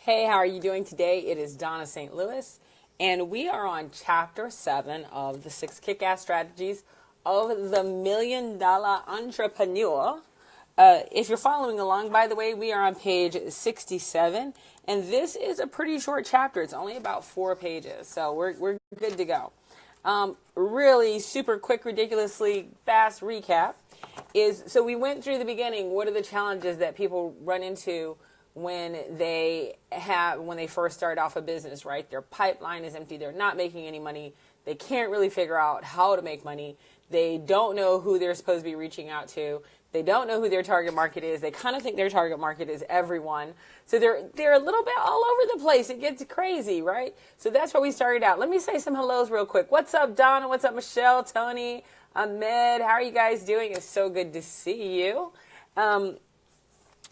Hey, how are you doing today? It is Dawnna St. Louis, and we are on Chapter 7 of the 6 Kick-Ass Strategies of the Million Dollar Entrepreneur. If you're following along, by the way, we are on page 67, and this is a pretty short chapter. It's only about 4 pages, so we're good to go. Really super quick, ridiculously fast recap is, so we went through the beginning. What are the challenges that people run into when they first start off a business, right? Their pipeline is empty. They're not making any money. They can't really figure out how to make money. They don't know who they're supposed to be reaching out to. They don't know who their target market is. They kind of think their target market is everyone. So they're a little bit all over the place. It gets crazy, right? So that's where we started out. Let me say some hellos real quick. What's up, Dawnna? What's up, Michelle, Tony, Ahmed? How are you guys doing? It's so good to see you.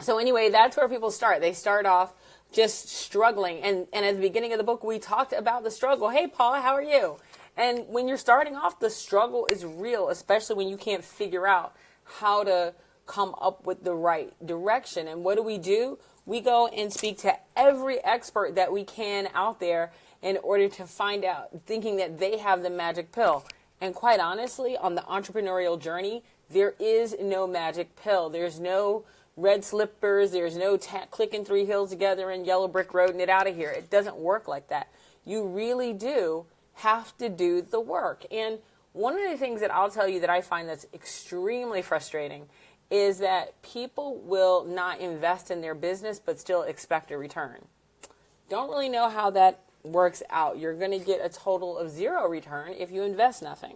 So anyway, that's where people start. They start off just struggling. And at the beginning of the book, we talked about the struggle. Hey, Paula, how are you? And when you're starting off, the struggle is real, especially when you can't figure out how to come up with the right direction. And what do? We go and speak to every expert that we can out there in order to find out, thinking that they have the magic pill. And quite honestly, on the entrepreneurial journey, there is no magic pill. There's no red slippers. There's no clicking 3 hills together and yellow brick road and it out of here. It doesn't work like that. You really do have to do the work. And one of the things that I'll tell you that I find that's extremely frustrating is that people will not invest in their business but still expect a return. Don't really know how that works out. You're going to get a total of 0 return if you invest nothing.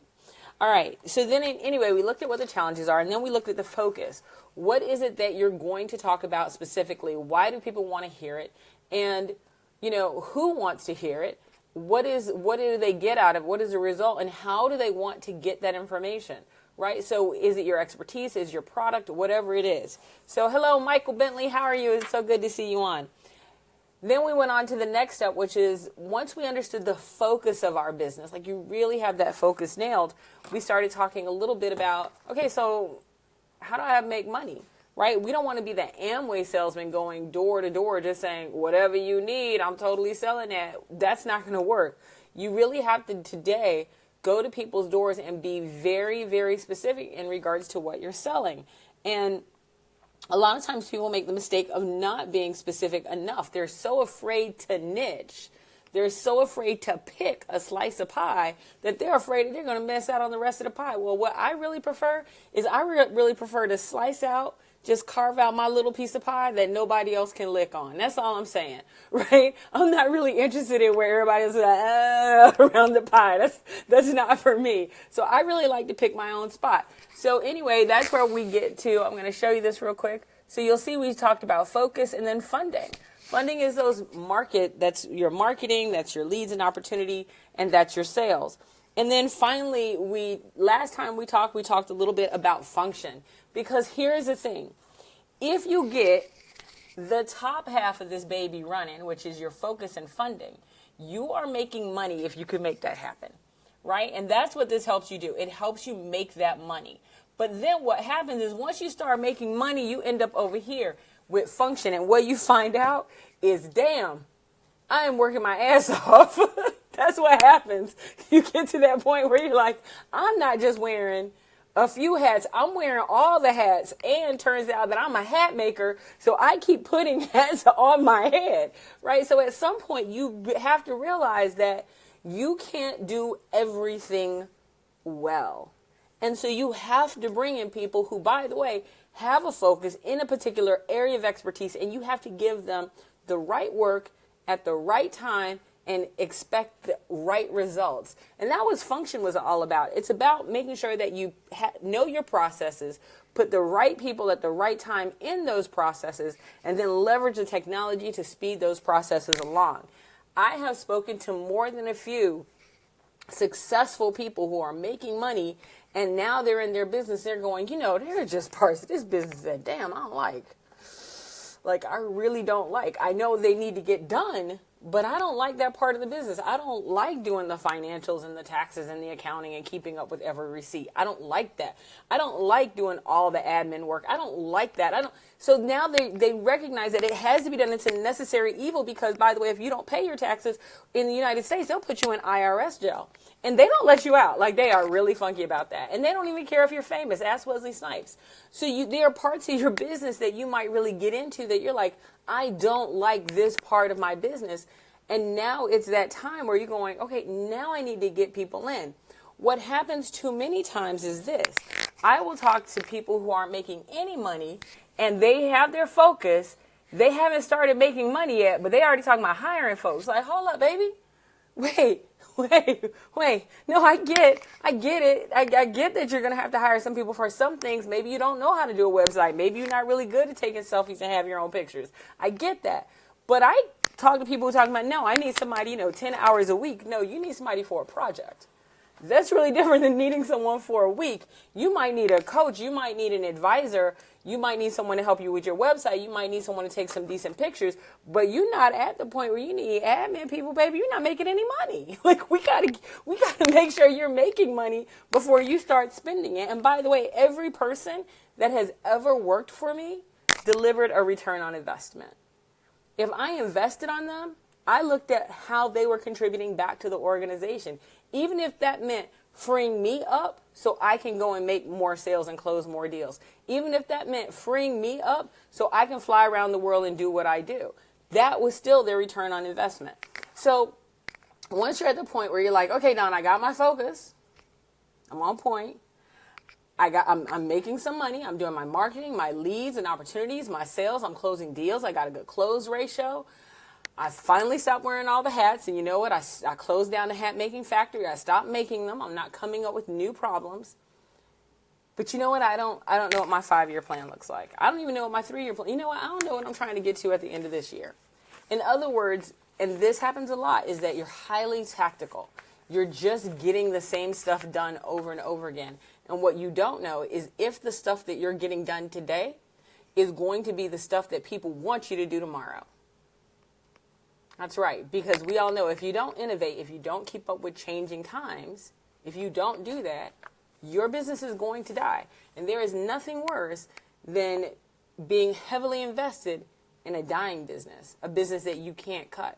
All right, so then anyway, we looked at what the challenges are, and then we looked at the focus. What is it that you're going to talk about specifically? Why do people want to hear it? And, who wants to hear it? What do they get out of it? What is the result? And how do they want to get that information, right? So is it your expertise? Is your product? Whatever it is. So hello, Michael Bentley. How are you? It's so good to see you on. Then we went on to the next step, which is once we understood the focus of our business, like you really have that focus nailed, we started talking a little bit about, okay, so how do I make money, right? We don't want to be the Amway salesman going door to door just saying, whatever you need, I'm totally selling that. That's not going to work. You really have to today go to people's doors and be very, very specific in regards to what you're selling. And a lot of times people make the mistake of not being specific enough. They're so afraid to niche. They're so afraid to pick a slice of pie that they're afraid that they're going to miss out on the rest of the pie. Well, what I really prefer is really prefer to slice out, just carve out my little piece of pie that nobody else can lick on. That's all I'm saying, right? I'm not really interested in where everybody's around the pie. That's not for me. So I really like to pick my own spot. So anyway, that's where we get to. I'm going to show you this real quick. So you'll see we talked about focus and then funding. Funding is that's your marketing, that's your leads and opportunity, and that's your sales. And then finally, last time we talked a little bit about function. Because here's the thing. If you get the top half of this baby running, which is your focus and funding, you are making money if you could make that happen, right? And that's what this helps you do. It helps you make that money. But then what happens is once you start making money, you end up over here with function. And what you find out is, damn, I am working my ass off. That's what happens. You get to that point where you're like, I'm not just wearing a few hats, I'm wearing all the hats, and turns out that I'm a hat maker, so I keep putting hats on my head, right? So at some point, you have to realize that you can't do everything well. And so you have to bring in people who, by the way, have a focus in a particular area of expertise, and you have to give them the right work at the right time and expect the right results. And that was function was all about. It's about making sure that you know your processes, put the right people at the right time in those processes, and then leverage the technology to speed those processes along. I have spoken to more than a few successful people who are making money, and now they're in their business. They're going, there are just parts of this business that, damn, I don't like. Like, I really don't like. I know they need to get done, but I don't like that part of the business. I don't like doing the financials and the taxes and the accounting and keeping up with every receipt. I don't like that. I don't like doing all the admin work. I don't like that. So now they recognize that it has to be done. It's a necessary evil because, by the way, if you don't pay your taxes in the United States, they'll put you in IRS jail. And they don't let you out. Like, they are really funky about that. And they don't even care if you're famous. Ask Wesley Snipes. So there are parts of your business that you might really get into that you're like, I don't like this part of my business. And now it's that time where you're going, okay, now I need to get people in. What happens too many times is this. I will talk to people who aren't making any money and they have their focus. They haven't started making money yet, but they already talking about hiring folks. Like, hold up, baby. Wait. No, I get it. I get that you're going to have to hire some people for some things. Maybe you don't know how to do a website. Maybe you're not really good at taking selfies and have your own pictures. I get that. But I talk to people who are talking about, no, I need somebody, 10 hours a week. No, you need somebody for a project. That's really different than needing someone for a week. You might need a coach. You might need an advisor. You might need someone to help you with your website. You might need someone to take some decent pictures. But you're not at the point where you need admin people, baby. You're not making any money. Like, we gotta make sure you're making money before you start spending it. And by the way, every person that has ever worked for me delivered a return on investment. If I invested on them, I looked at how they were contributing back to the organization. Even if that meant freeing me up so I can go and make more sales and close more deals. Even if that meant freeing me up so I can fly around the world and do what I do. That was still their return on investment. So once you're at the point where you're like, okay, Dawn, I got my focus. I'm on point. I'm making some money. I'm doing my marketing, my leads and opportunities, my sales. I'm closing deals. I got a good close ratio. I finally stopped wearing all the hats, and you know what? I closed down the hat making factory. I stopped making them. I'm not coming up with new problems. But you know what? I don't know what my 5-year plan looks like. I don't even know what my 3-year plan. You know what? I don't know what I'm trying to get to at the end of this year. In other words, and this happens a lot, is that you're highly tactical. You're just getting the same stuff done over and over again. And what you don't know is if the stuff that you're getting done today is going to be the stuff that people want you to do tomorrow. That's right, because we all know if you don't innovate, if you don't keep up with changing times, if you don't do that, your business is going to die. And there is nothing worse than being heavily invested in a dying business, a business that you can't cut.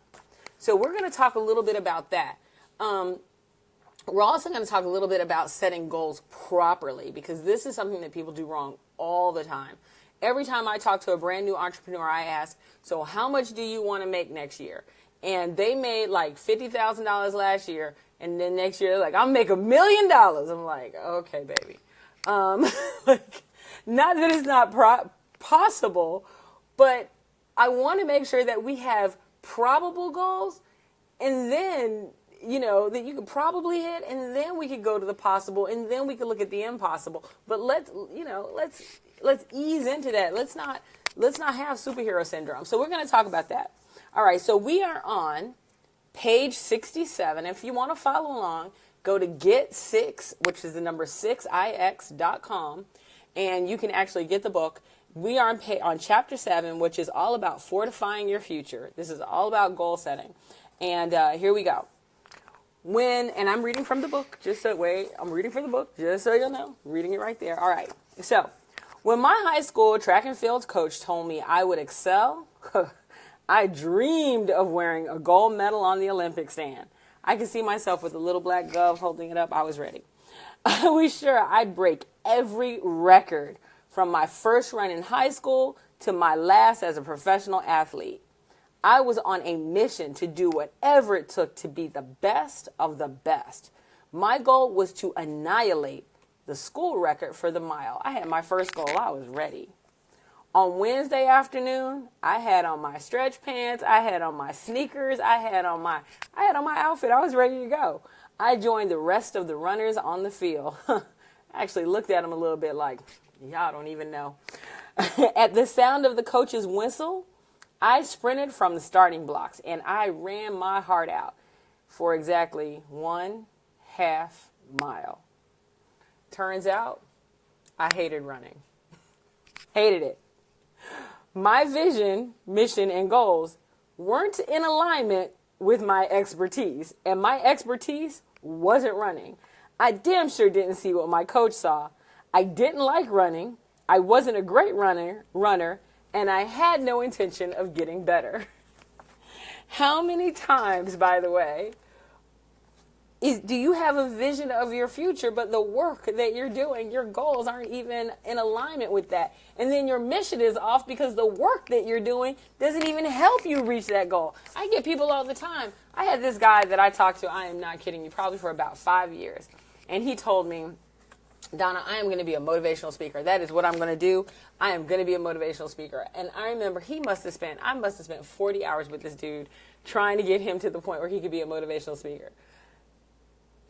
So we're going to talk a little bit about that. We're also going to talk a little bit about setting goals properly, because this is something that people do wrong all the time. Every time I talk to a brand new entrepreneur, I ask, so how much do you want to make next year? And they made like $50,000 last year. And then next year, they're like, I'll make $1 million. I'm like, okay, baby. Like, not that it's not possible, but I want to make sure that we have probable goals, and then, that you could probably hit, and then we could go to the possible, and then we could look at the impossible. But let's ease into that. Let's not have superhero syndrome. So we're going to talk about that. All right. So we are on page 67. If you want to follow along, go to get6, which is the number 6ix.com, and you can actually get the book. We are on chapter 7, which is all about fortifying your future. This is all about goal setting. And here we go. And I'm reading from the book, I'm reading from the book, just so you know, I'm reading it right there. All right. So when my high school track and field coach told me I would excel, I dreamed of wearing a gold medal on the Olympic stand. I could see myself with a little black glove holding it up. I was ready. I was sure I'd break every record from my first run in high school to my last as a professional athlete. I was on a mission to do whatever it took to be the best of the best. My goal was to annihilate the school record for the mile. I had my first goal. I was ready. On Wednesday afternoon, I had on my stretch pants. I had on my sneakers. I had on my outfit. I was ready to go. I joined the rest of the runners on the field. I actually looked at them a little bit like, y'all don't even know. At the sound of the coach's whistle, I sprinted from the starting blocks, and I ran my heart out for exactly 1/2 mile. Turns out, I hated running. Hated it. My vision, mission, and goals weren't in alignment with my expertise, and my expertise wasn't running. I damn sure didn't see what my coach saw. I didn't like running. I wasn't a great runner, and I had no intention of getting better. How many times, by the way, do you have a vision of your future, but the work that you're doing, your goals aren't even in alignment with that? And then your mission is off because the work that you're doing doesn't even help you reach that goal. I get people all the time. I had this guy that I talked to, I am not kidding you, probably for about 5 years. And he told me, Dawnna, I am going to be a motivational speaker. That is what I'm going to do. I am going to be a motivational speaker. And I remember I must have spent 40 hours with this dude trying to get him to the point where he could be a motivational speaker.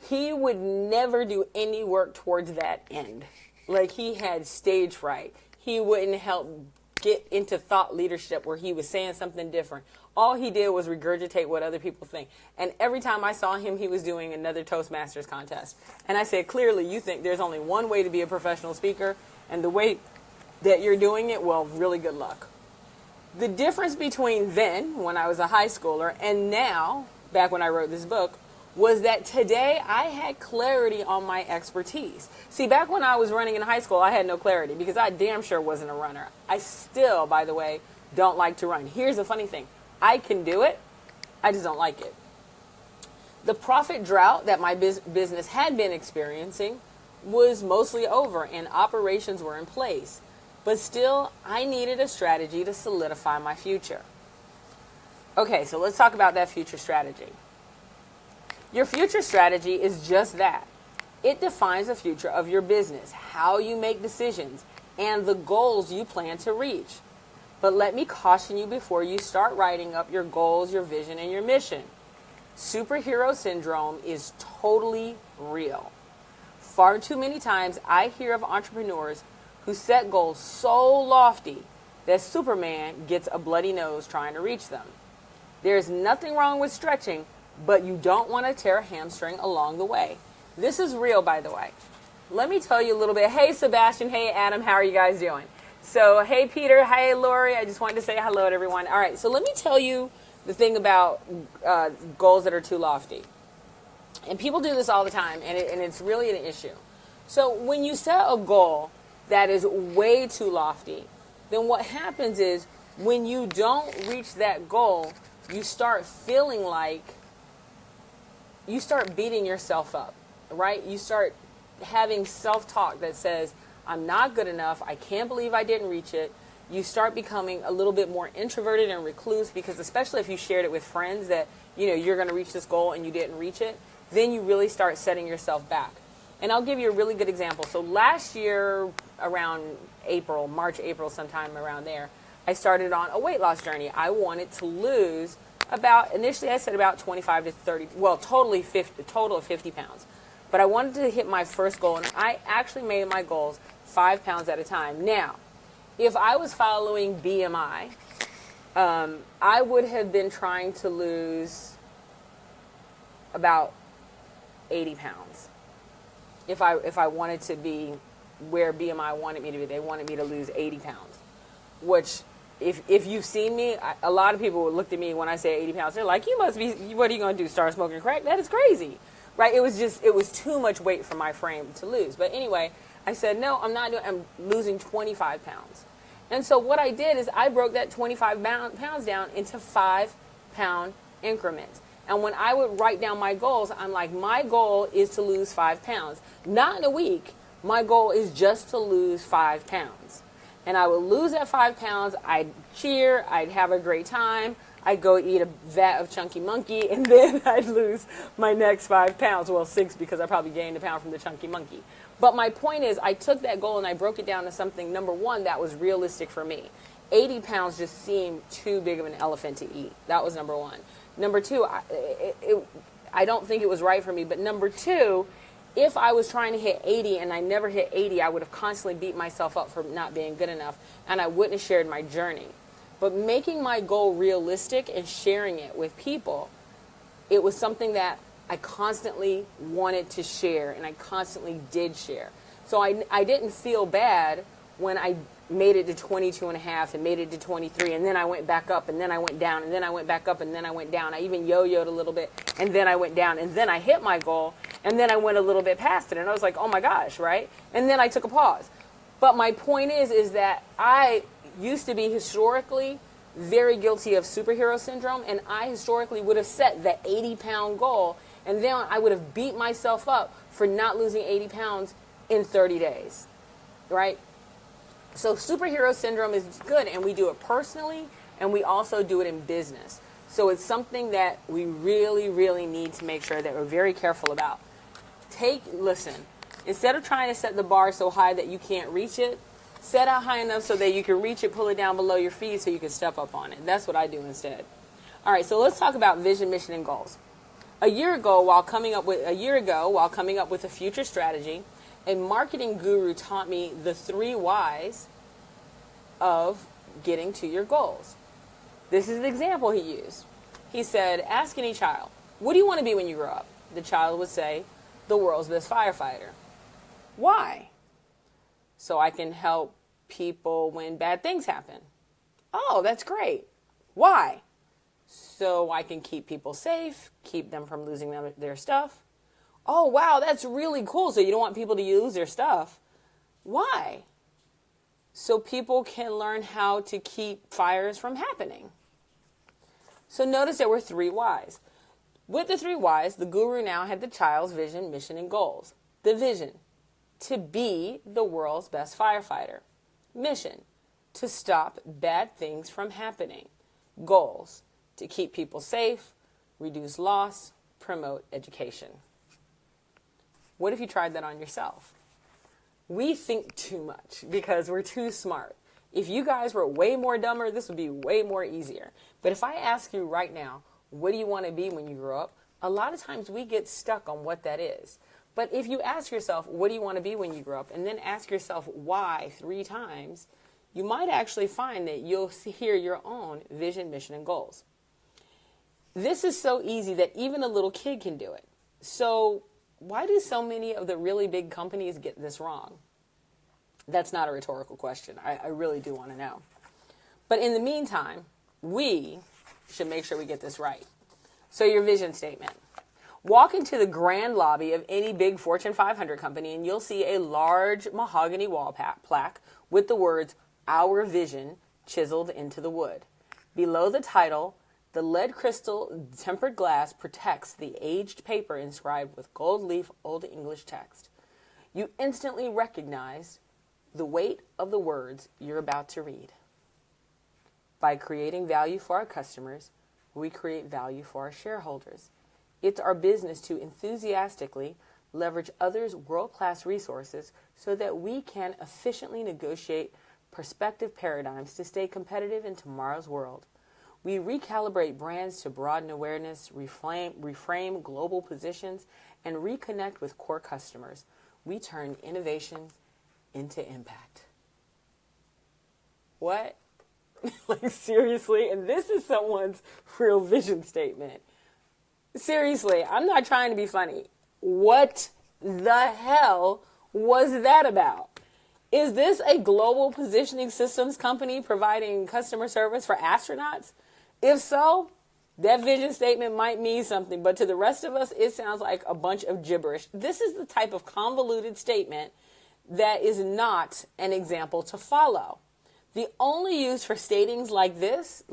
He would never do any work towards that end. Like, he had stage fright. He wouldn't help get into thought leadership where he was saying something different. All he did was regurgitate what other people think. And every time I saw him, he was doing another Toastmasters contest. And I said, clearly, you think there's only one way to be a professional speaker, and the way that you're doing it, well, really good luck. The difference between then, when I was a high schooler, and now, back when I wrote this book, was that today I had clarity on my expertise. See, back when I was running in high school, I had no clarity because I damn sure wasn't a runner. I still, by the way, don't like to run. Here's the funny thing. I can do it. I just don't like it. The profit drought that my business had been experiencing was mostly over and operations were in place. But still, I needed a strategy to solidify my future. Okay, so let's talk about that future strategy. Your future strategy is just that. It defines the future of your business, how you make decisions, and the goals you plan to reach. But let me caution you before you start writing up your goals, your vision, and your mission. Superhero syndrome is totally real. Far too many times I hear of entrepreneurs who set goals so lofty that Superman gets a bloody nose trying to reach them. There is nothing wrong with stretching, but you don't want to tear a hamstring along the way. This is real, by the way. Let me tell you a little bit. Hey, Sebastian. Hey, Adam. How are you guys doing? So, hey, Peter. Hey, Lori. I just wanted to say hello to everyone. All right, so let me tell you the thing about goals that are too lofty. And people do this all the time, and it's really an issue. So when you set a goal that is way too lofty, then what happens is when you don't reach that goal, you start feeling like you start beating yourself up, right? You start having self-talk that says, I'm not good enough. I can't believe I didn't reach it. You start becoming a little bit more introverted and recluse because especially if you shared it with friends that, you're going to reach this goal and you didn't reach it, then you really start setting yourself back. And I'll give you a really good example. So last year around March, April, sometime around there, I started on a weight loss journey. I wanted to lose initially I said about 25 to 30, well, total of 50 pounds. But I wanted to hit my first goal, and I actually made my goals 5 pounds at a time. Now, if I was following BMI, I would have been trying to lose about 80 pounds. If I wanted to be where BMI wanted me to be, they wanted me to lose 80 pounds, which if you've seen me, a lot of people looked at me when I say 80 pounds. They're like, you must be, what are you going to do, start smoking crack? That is crazy, right? It was too much weight for my frame to lose. But anyway, I said, no, I'm losing 25 pounds. And so what I did is I broke that 25 pounds down into 5-pound increments. And when I would write down my goals, I'm like, my goal is to lose 5 pounds. Not in a week. My goal is just to lose 5 pounds. And I would lose that 5 pounds. I'd cheer. I'd have a great time. I'd go eat a vat of Chunky Monkey, and then I'd lose my next 5 pounds. Well, 6 because I probably gained a pound from the Chunky Monkey. But my point is, I took that goal and I broke it down to something, number one, that was realistic for me. 80 pounds just seemed too big of an elephant to eat. That was number one. Number two, I don't think it was right for me. But number two, if I was trying to hit 80 and I never hit 80, I would have constantly beat myself up for not being good enough, and I wouldn't have shared my journey. But making my goal realistic and sharing it with people, it was something that I constantly wanted to share, and I constantly did share. So I didn't feel bad when I made it to 22 and a half and made it to 23, and then I went back up, and then I went down, and then I went back up, and then I went down. I even yo-yoed a little bit, and then I went down, and then I hit my goal, and then I went a little bit past it, and I was like, oh my gosh, right? And then I took a pause. But my point is that used to be historically very guilty of superhero syndrome, and I historically would have set the 80-pound goal, and then I would have beat myself up for not losing 80 pounds in 30 days, right? So superhero syndrome is good, and we do it personally, and we also do it in business. So it's something that we really, really need to make sure that we're very careful about. Listen, instead of trying to set the bar so high that you can't reach it, set it high enough so that you can reach it, pull it down below your feet so you can step up on it. That's what I do instead. All right, so let's talk about vision, mission, and goals. A year ago, while coming up with a future strategy, a marketing guru taught me the 3 whys of getting to your goals. This is the example he used. He said, ask any child, what do you want to be when you grow up? The child would say, the world's best firefighter. Why? So I can help people when bad things happen. Oh, that's great. Why? So I can keep people safe, keep them from losing their stuff. Oh, wow, that's really cool. So you don't want people to lose their stuff. Why? So people can learn how to keep fires from happening. So notice there were 3 whys. With the 3 whys, the guru now had the child's vision, mission, and goals. The vision, to be the world's best firefighter. Mission, to stop bad things from happening. Goals, to keep people safe, reduce loss, promote education. What if you tried that on yourself? We think too much because we're too smart. If you guys were way more dumber, this would be way more easier. But if I ask you right now, what do you want to be when you grow up? A lot of times we get stuck on what that is. But if you ask yourself, what do you want to be when you grow up? And then ask yourself why 3 times, you might actually find that you'll hear your own vision, mission, and goals. This is so easy that even a little kid can do it. So why do so many of the really big companies get this wrong? That's not a rhetorical question. I really do want to know. But in the meantime, we should make sure we get this right. So your vision statement. Walk into the grand lobby of any big Fortune 500 company and you'll see a large mahogany wall plaque with the words, Our Vision, chiseled into the wood. Below the title, the lead crystal tempered glass protects the aged paper inscribed with gold leaf Old English text. You instantly recognize the weight of the words you're about to read. By creating value for our customers, we create value for our shareholders. It's our business to enthusiastically leverage others' world-class resources so that we can efficiently negotiate prospective paradigms to stay competitive in tomorrow's world. We recalibrate brands to broaden awareness, reframe global positions, and reconnect with core customers. We turn innovation into impact. What? Like, seriously? And this is someone's real vision statement. Seriously, I'm not trying to be funny. What the hell was that about? Is this a global positioning systems company providing customer service for astronauts? If so, that vision statement might mean something, but to the rest of us, it sounds like a bunch of gibberish. This is the type of convoluted statement that is not an example to follow. The only use for statements like this,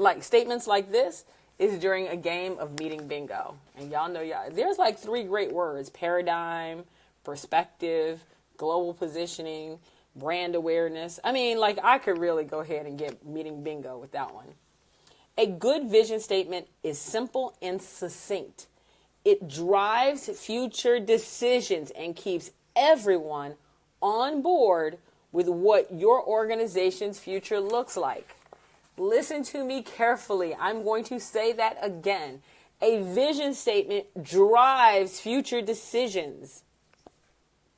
is during a game of meeting bingo. And y'all know, there's like 3 great words: paradigm, perspective, global positioning, brand awareness. I mean, like, I could really go ahead and get meeting bingo with that one. A good vision statement is simple and succinct. It drives future decisions and keeps everyone on board with what your organization's future looks like. Listen to me carefully. I'm going to say that again. A vision statement drives future decisions.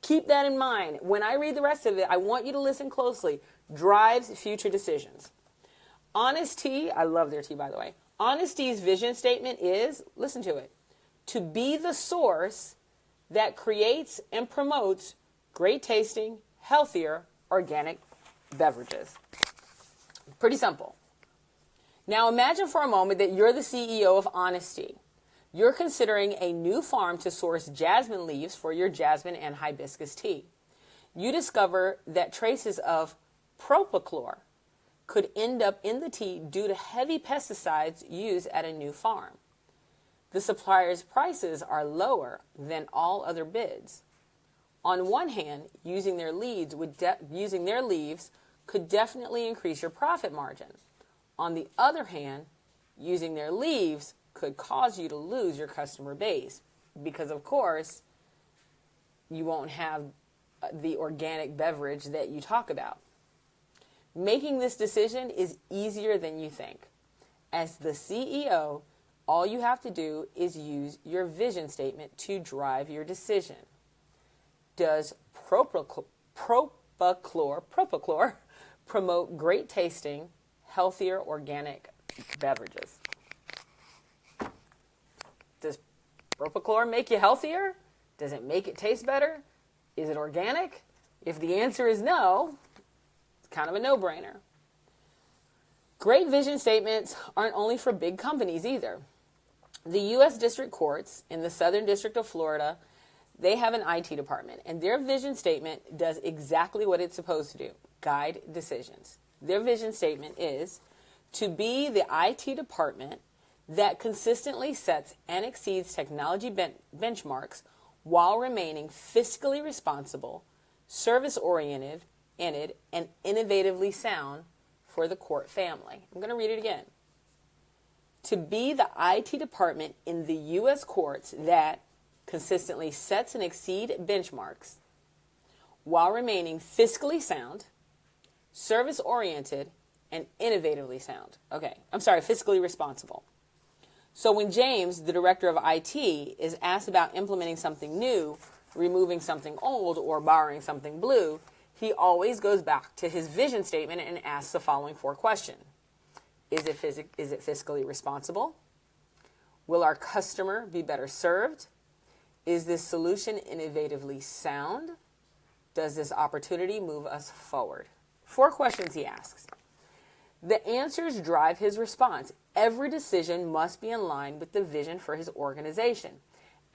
Keep that in mind. When I read the rest of it, I want you to listen closely. Drives future decisions. Honesty, I love their tea, by the way. Honesty's vision statement is, listen to it, to be the source that creates and promotes great tasting, healthier, organic beverages. Pretty simple. Now imagine for a moment that you're the CEO of Honesty. You're considering a new farm to source jasmine leaves for your jasmine and hibiscus tea. You discover that traces of propylchlor could end up in the tea due to heavy pesticides used at a new farm. The supplier's prices are lower than all other bids. On one hand, using their leaves could definitely increase your profit margin. On the other hand, using their leaves could cause you to lose your customer base because, of course, you won't have the organic beverage that you talk about. Making this decision is easier than you think. As the CEO, all you have to do is use your vision statement to drive your decision. Does propochlor promote great tasting, healthier organic beverages? Does propochlor make you healthier? Does it make it taste better? Is it organic? If the answer is no, it's kind of a no-brainer. Great vision statements aren't only for big companies either. The U.S. District Courts in the Southern District of Florida, they have an IT department, and their vision statement does exactly what it's supposed to do, guide decisions. Their vision statement is to be the IT department that consistently sets and exceeds technology benchmarks while remaining fiscally responsible, service-oriented, and innovatively sound for the court family. I'm going to read it again. To be the IT department in the U.S. courts that consistently sets and exceeds benchmarks while remaining fiscally sound, service-oriented, and innovatively sound. Fiscally responsible. So when James, the director of IT, is asked about implementing something new, removing something old, or borrowing something blue, he always goes back to his vision statement and asks the following 4 questions. Is it fiscally responsible? Will our customer be better served? Is this solution innovatively sound? Does this opportunity move us forward? 4 questions he asks. The answers drive his response. Every decision must be in line with the vision for his organization.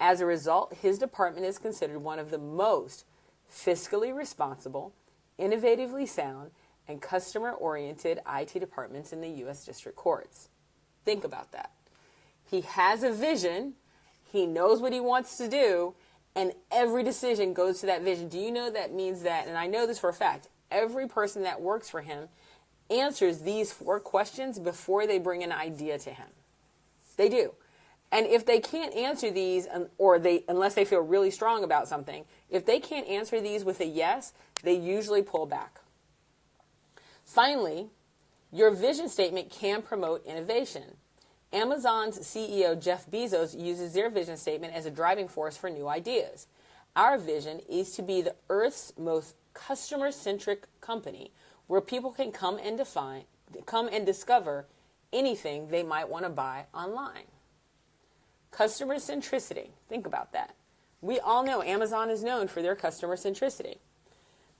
As a result, his department is considered one of the most fiscally responsible, innovatively sound, and customer-oriented IT departments in the U.S. District Courts. Think about that. He has a vision, he knows what he wants to do, and every decision goes to that vision. Do you know that means that, and I know this for a fact, every person that works for him answers these 4 questions before they bring an idea to him. They do. And if they can't answer these, unless they feel really strong about something, if they can't answer these with a yes, they usually pull back. Finally, your vision statement can promote innovation. Amazon's CEO Jeff Bezos uses their vision statement as a driving force for new ideas. Our vision is to be the Earth's most customer-centric company where people can come and discover anything they might want to buy online. Customer centricity. Think about that. We all know Amazon is known for their customer centricity.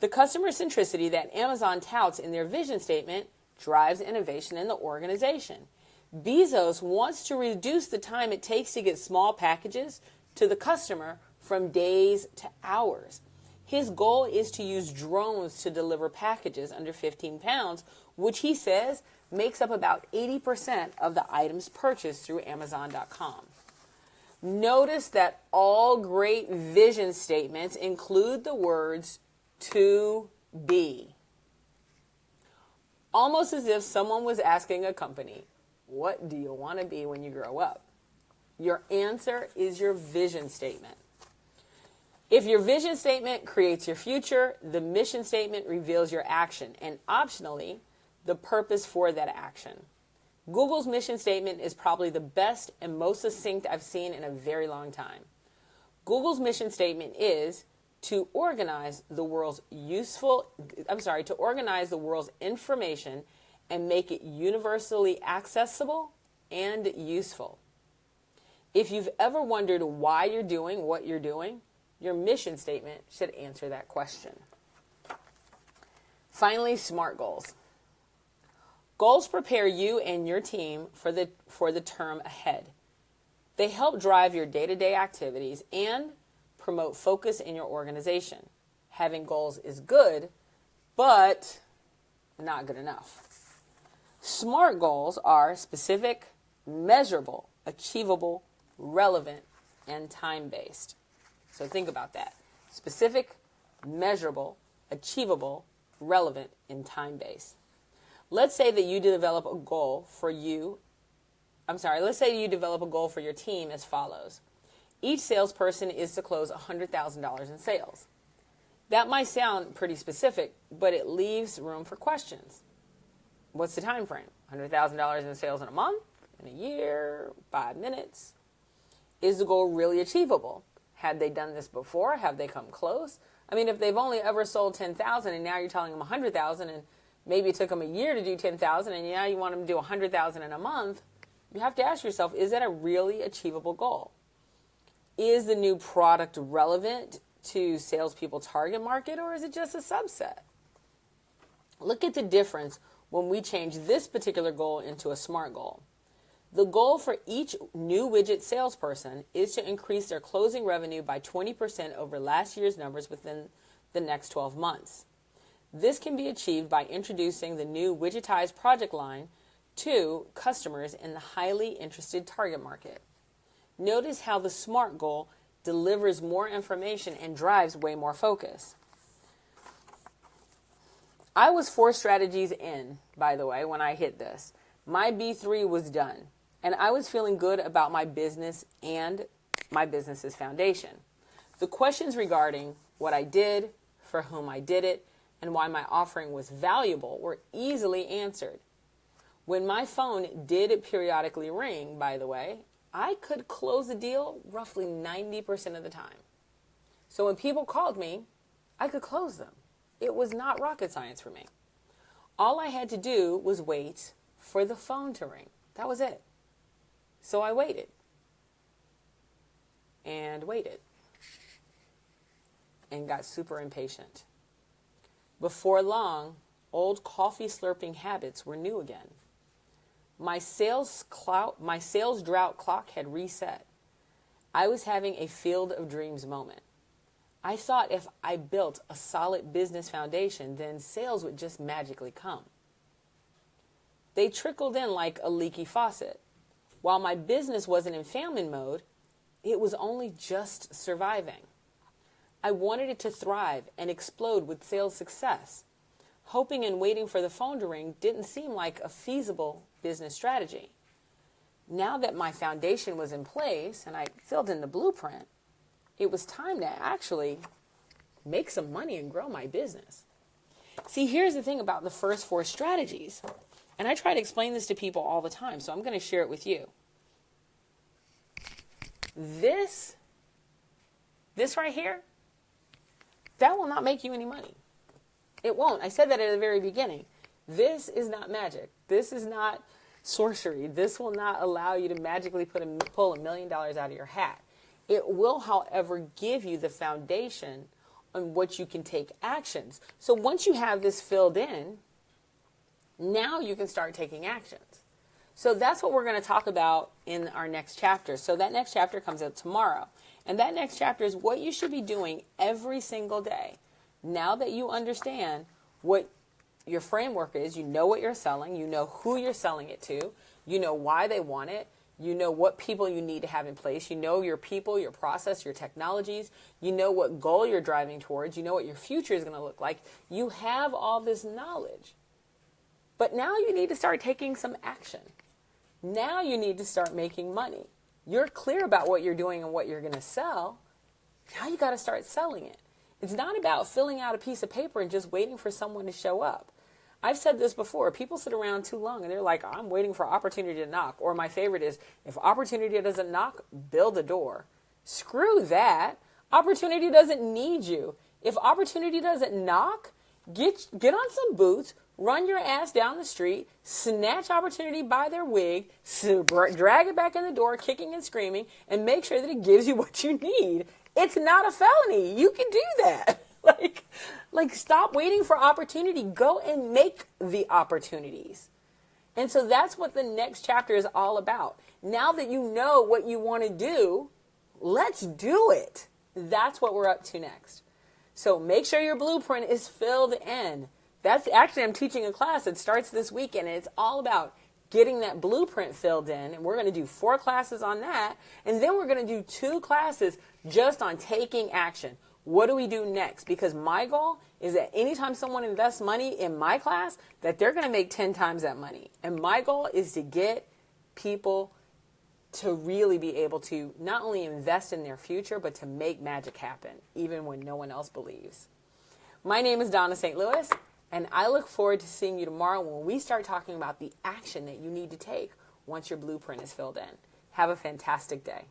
The customer centricity that Amazon touts in their vision statement drives innovation in the organization. Bezos wants to reduce the time it takes to get small packages to the customer from days to hours. His goal is to use drones to deliver packages under 15 pounds, which he says makes up about 80% of the items purchased through Amazon.com. Notice that all great vision statements include the words to be. Almost as if someone was asking a company, what do you want to be when you grow up? Your answer is your vision statement. If your vision statement creates your future, the mission statement reveals your action, and optionally, the purpose for that action. Google's mission statement is probably the best and most succinct I've seen in a very long time. Google's mission statement is to organize the world's information and make it universally accessible and useful. If you've ever wondered why you're doing what you're doing, your mission statement should answer that question. Finally, SMART goals. Goals prepare you and your team for the term ahead. They help drive your day-to-day activities and promote focus in your organization. Having goals is good, but not good enough. SMART goals are specific, measurable, achievable, relevant, and time-based. So think about that. Specific, measurable, achievable, relevant, and time-based. Let's say that you develop a goal for let's say you develop a goal for your team as follows. Each salesperson is to close $100,000 in sales. That might sound pretty specific, but it leaves room for questions. What's the time frame? $100,000 in sales in a month, in a year, 5 minutes? Is the goal really achievable? Had they done this before? Have they come close? I mean, if they've only ever sold 10,000 and now you're telling them 100,000 and maybe it took them a year to do 10,000 and now you want them to do 100,000 in a month, you have to ask yourself, is that a really achievable goal? Is the new product relevant to salespeople's target market, or is it just a subset? Look at the difference when we change this particular goal into a SMART goal. The goal for each new widget salesperson is to increase their closing revenue by 20% over last year's numbers within the next 12 months. This can be achieved by introducing the new widgetized project line to customers in the highly interested target market. Notice how the SMART goal delivers more information and drives way more focus. I was 4 strategies in, by the way, when I hit this. My B3 was done, and I was feeling good about my business and my business's foundation. The questions regarding what I did, for whom I did it, and why my offering was valuable were easily answered. When my phone did periodically ring, by the way, I could close a deal roughly 90% of the time. So when people called me, I could close them. It was not rocket science for me. All I had to do was wait for the phone to ring. That was it. So I waited. And waited. And got super impatient. Before long, old coffee slurping habits were new again. My sales drought clock had reset. I was having a field of dreams moment. I thought if I built a solid business foundation, then sales would just magically come. They trickled in like a leaky faucet. While my business wasn't in famine mode, it was only just surviving. I wanted it to thrive and explode with sales success. Hoping and waiting for the phone to ring didn't seem like a feasible business strategy. Now that my foundation was in place and I filled in the blueprint, it was time to actually make some money and grow my business. See, here's the thing about the first 4 strategies. And I try to explain this to people all the time, so I'm going to share it with you. This right here, that will not make you any money. It won't. I said that at the very beginning. This is not magic. This is not sorcery. This will not allow you to magically pull $1 million out of your hat. It will, however, give you the foundation on what you can take actions. So once you have this filled in, now you can start taking actions. So that's what we're going to talk about in our next chapter. So that next chapter comes out tomorrow. And that next chapter is what you should be doing every single day. Now that you understand what your framework is, you know what you're selling, you know who you're selling it to, you know why they want it, you know what people you need to have in place, you know your people, your process, your technologies, you know what goal you're driving towards, you know what your future is going to look like. You have all this knowledge. But now you need to start taking some action. Now you need to start making money. You're clear about what you're doing and what you're going to sell. Now you got to start selling it. It's not about filling out a piece of paper and just waiting for someone to show up. I've said this before. People sit around too long and they're like, I'm waiting for opportunity to knock. Or my favorite is, if opportunity doesn't knock, build a door. Screw that. Opportunity doesn't need you. If opportunity doesn't knock, get on some boots, run your ass down the street, snatch opportunity by their wig, drag it back in the door, kicking and screaming, and make sure that it gives you what you need. It's not a felony. You can do that. Like stop waiting for opportunity. Go and make the opportunities. And so that's what the next chapter is all about. Now that you know what you want to do, let's do it. That's what we're up to next. So make sure your blueprint is filled in. That's actually, I'm teaching a class that starts this weekend, and it's all about getting that blueprint filled in. And we're going to do 4 classes on that. And then we're going to do 2 classes just on taking action. What do we do next? Because my goal is that anytime someone invests money in my class, that they're going to make 10 times that money. And my goal is to get people to really be able to not only invest in their future, but to make magic happen, even when no one else believes. My name is Dawnna St. Louis, and I look forward to seeing you tomorrow when we start talking about the action that you need to take once your blueprint is filled in. Have a fantastic day.